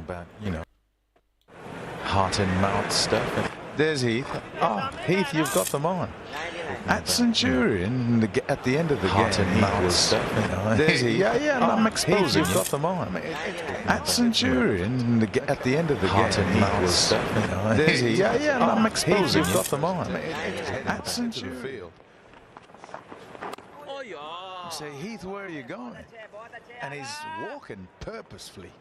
about, you know, heart and mouth stuff. And there's Heath. Oh, Heath, you've got them on. At Centurion, at the end of the heart game, and mouth stuff. You know, there's Heath. Yeah, I'm exposing. Heath, you've got them on. At Centurion, at the end of the heart game, and mouth stuff. You know, there's Heath. Yeah, I'm exposing. Heath, you've got them on. At Centurion. I say, Heath, where are you going? And he's walking purposefully.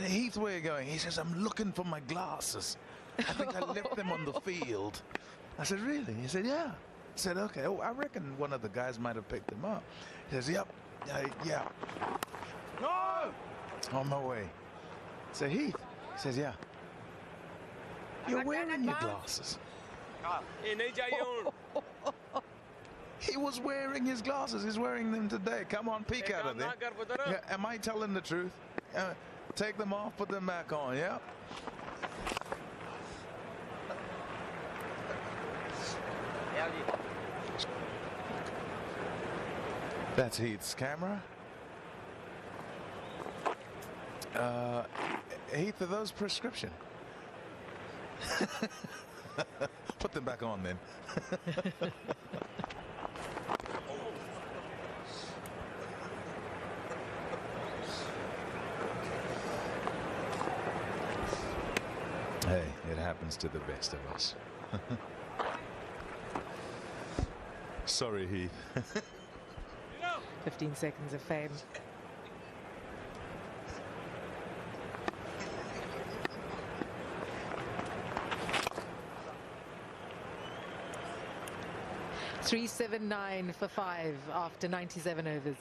Heath, where are you going? He says, I'm looking for my glasses. I think I left them on the field. I said, really? He said, yeah. I said, okay. Oh, I reckon one of the guys might have picked them up. He says, yep. Yeah. No! On my way. I said, Heath. He says, yeah. You're wearing your glasses. He was wearing his glasses. He's wearing them today. Come on, peek out of there. Yeah, am I telling the truth? Take them off, put them back on, yeah? That's Heath's camera. Heath, are those prescription? Put them back on then. Hey, it happens to the best of us. Sorry, Heath. 15 seconds of fame. .379 for 5 after 97 overs.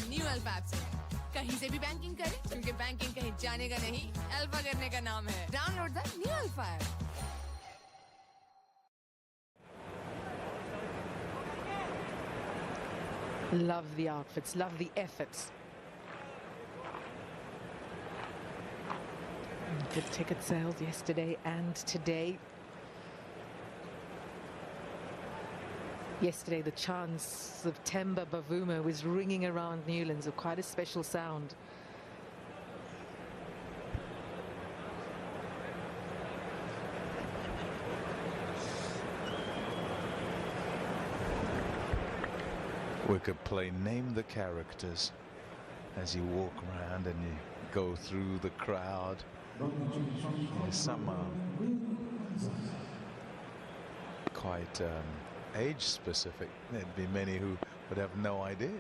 New alpha app से कहीं से भी banking करें क्योंकि banking कहीं जाने का नहीं अल्फा करने का नाम है download the new alpha app Love the outfits, love the efforts. Good ticket sales yesterday and today. Yesterday, the chants of Temba Bavuma was ringing around Newlands with quite a special sound. We could play Name the Characters as you walk around and you go through the crowd. There's some quite age specific. There'd be many who would have no idea.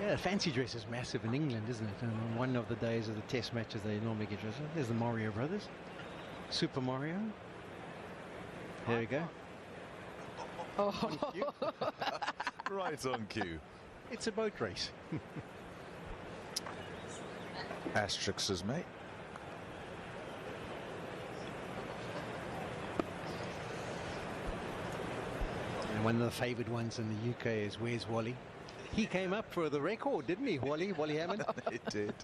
Yeah, the fancy dress is massive in England, isn't it? And on one of the days of the test matches they normally get dressed. There's the Mario brothers. Super Mario. There we go. Oh. Right on cue. It's a boat race. Asterix's mate. And one of the favoured ones in the UK is Where's Wally? He came up for the record, didn't he, Wally Hammond? It did.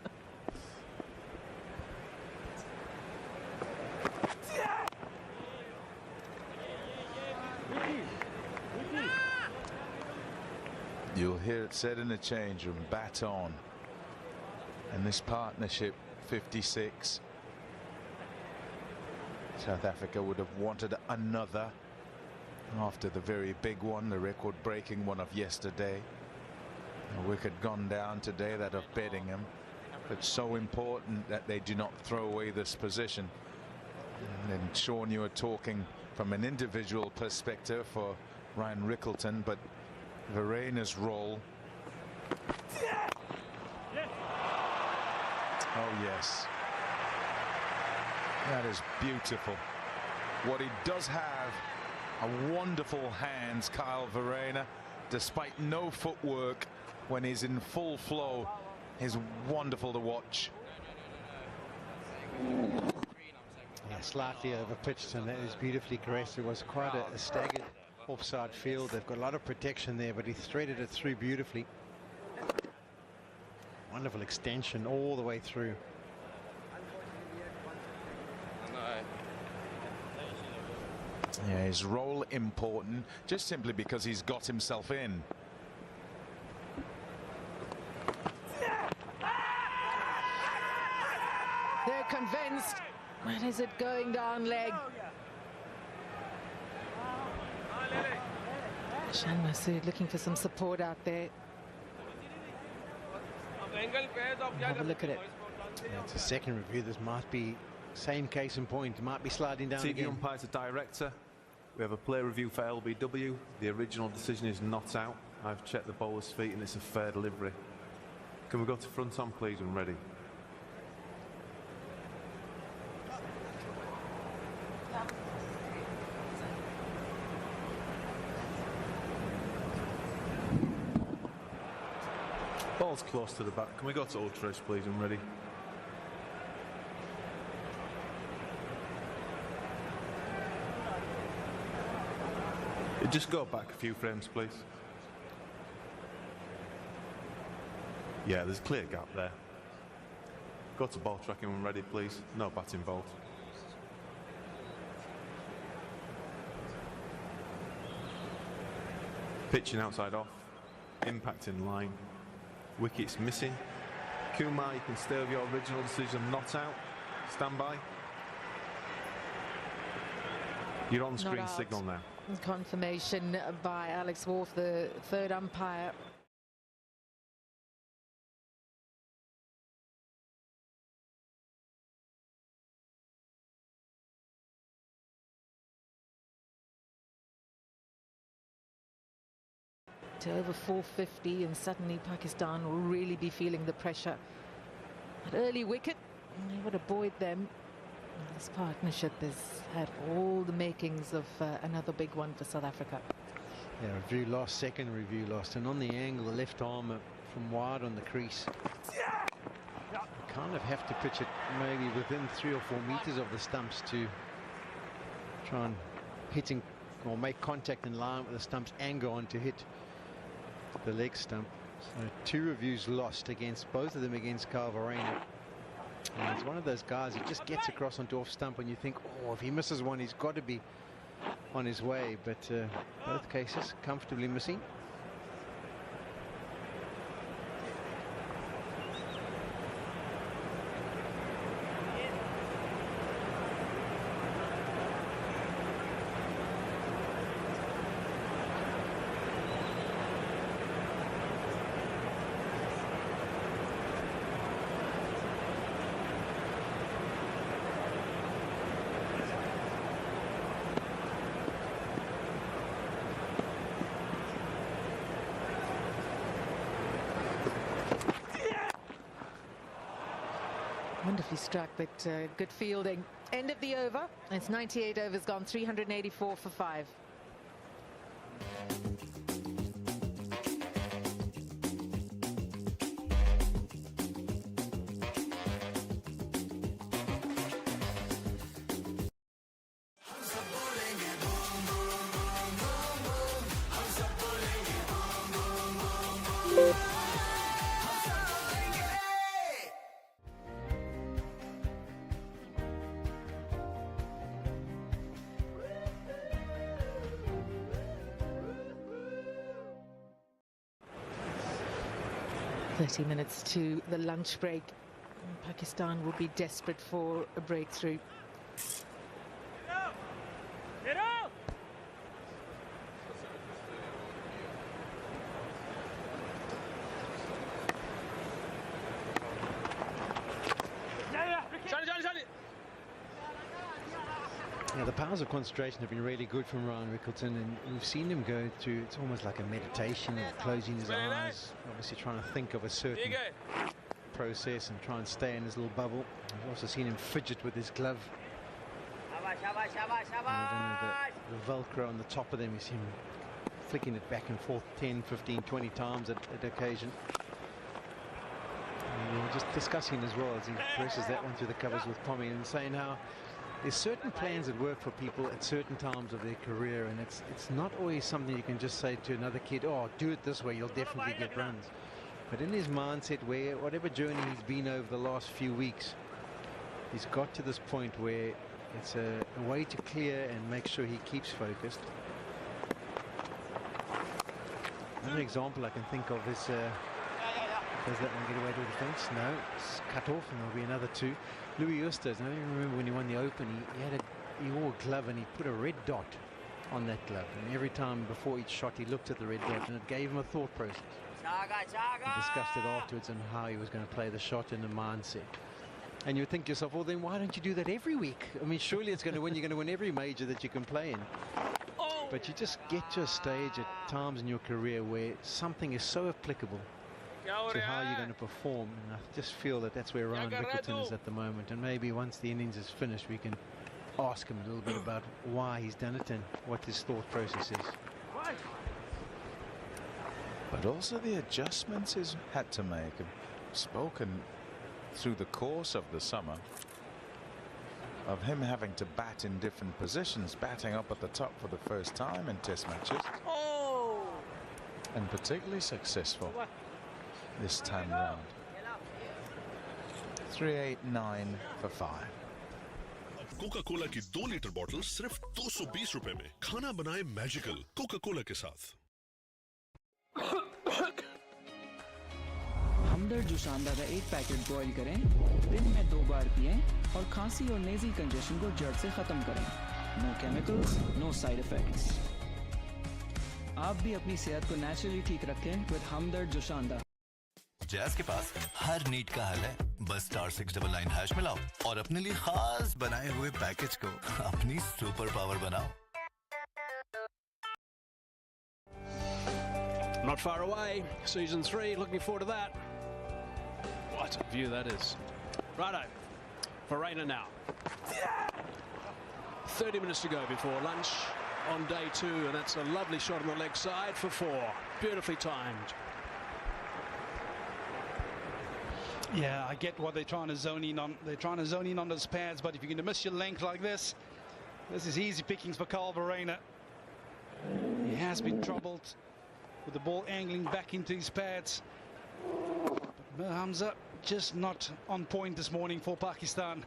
You'll hear it said in the change room, bat on. And this partnership, 56. South Africa would have wanted another after the very big one, the record-breaking one of yesterday. A wicket gone down today, that of Beddingham. It's so important that they do not throw away this position. And then, Sean, you were talking from an individual perspective for Ryan Rickleton, but Verreynne's role. Oh yes, that is beautiful. What he does have are wonderful hands, Kyle Verreynne, despite no footwork. When he's in full flow, he's wonderful to watch. Yeah, slightly over pitched, and that is beautifully caressed. It was quite a staggered offside field. They've got a lot of protection there, but he threaded it through beautifully. Wonderful extension all the way through. Yeah, his role important just simply because he's got himself in. They're convinced. When is it going down leg? Shan Masood looking for some support out there. Have a look at it. Yeah, it's a second review. This might be same case in point. It might be sliding down TV again. umpire's a director. We have a play review for LBW. The original decision is not out. I've checked the bowler's feet and it's a fair delivery. Can we go to front on, please, when ready? Ball's close to the back. Can we go to Old Trace, please, when ready? Just go back a few frames, please. Yeah, there's a clear gap there. Go to ball tracking when ready, please. No bat involved. Pitching outside off. Impact in line. Wickets missing. Kumar, you can stay with your original decision, not out. Stand by. Your on-screen signal now. Confirmation by Alex Wharf, the third umpire. To over 450, and suddenly Pakistan will really be feeling the pressure. That early wicket, he would have buoyed them. This partnership has had all the makings of another big one for South Africa. Yeah, review lost, second review lost, and on the angle, the left arm from wide on the crease. You kind of have to pitch it maybe within 3 or 4 meters of the stumps to try and hitting or make contact in line with the stumps and go on to hit the leg stump. So 2 reviews lost against, both of them against Kyle Verreynne. And he's one of those guys who just gets across onto off stump and you think, oh, if he misses one, he's got to be on his way. But both cases comfortably missing. Wonderfully struck, but good fielding. End of the over. It's 98 overs gone, 384 for 5. Thirty minutes to the lunch break. Pakistan will be desperate for a breakthrough. Yeah, the powers of concentration have been really good from Ryan Rickleton, and we've seen him go through, it's almost like a meditation, closing his eyes, obviously trying to think of a certain process and try and stay in his little bubble. I've also seen him fidget with his glove. The Velcro on the top of them, you see him flicking it back and forth 10, 15, 20 times at occasion. And we'll just discussing as well as he presses that one through the covers with Pommy, and saying how there's certain plans that work for people at certain times of their career, and it's not always something you can just say to another kid, oh, do it this way, you'll definitely get runs. But in his mindset, where whatever journey he's been over the last few weeks, he's got to this point where it's a way to clear and make sure he keeps focused. Another example I can think of is, does that one get away to the fence? No, it's cut off, and there'll be another 2. Louis Oosthuizen, I don't remember when he won the Open, he wore a glove and he put a red dot on that glove, and every time before each shot he looked at the red dot, and it gave him a thought process. He discussed it afterwards and how he was going to play the shot in the mindset. And you would think to yourself, well, then why don't you do that every week? I mean, surely it's going to win. You're going to win every major that you can play in. But you just get to a stage at times in your career where something is so applicable to how you're going to perform. And I just feel that that's where Ryan Bickleton is at the moment. And maybe once the innings is finished, we can ask him a little bit about why he's done it and what his thought process is. But also the adjustments he's had to make. I've spoken through the course of the summer of him having to bat in different positions, batting up at the top for the first time in test matches. And particularly successful this time round. 389 for 5. Coca Cola की 2 litre bottle सिर्फ 220 रुपए में। खाना बनाए magical Coca Cola के साथ। हमदर्द जोशानदा का 1 packet boil करें, दिन में 2 बार पिएं और खांसी और नेज़ी कंजेशन को जड़ से खत्म करें। No chemicals, no side effects. आप भी अपनी सेहत को नेचुरली ठीक रखें विद हमदर्द जोशानदा। जैज़ के पास हर नीड का हल है। बस *699# मिलाओ और अपने लिए खास बनाए हुए पैकेज को अपनी सुपर पावर बनाओ। Not far away, season 3, looking forward to that. What a view that is. Righto, Verreynne now. 30 minutes to go before lunch on day 2, and that's a lovely shot on the leg side for 4. Beautifully timed. Yeah, I get what they're trying to zone in on. They're trying to zone in on those pads, but if you're going to miss your length like this is easy pickings for Carl Verreynne. He has been troubled with the ball angling back into his pads. But Mir Hamza just not on point this morning for Pakistan.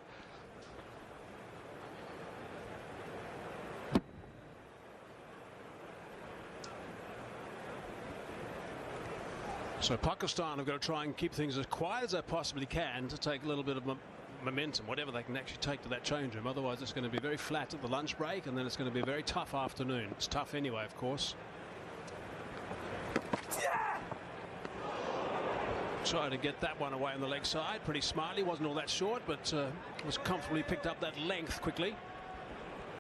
So Pakistan have got to try and keep things as quiet as they possibly can to take a little bit of momentum, whatever they can actually take to that change room. Otherwise it's going to be very flat at the lunch break, and then it's going to be a very tough afternoon. It's tough anyway, of course. Tried to get that one away on the leg side pretty smartly. Wasn't all that short, but was comfortably picked up that length quickly.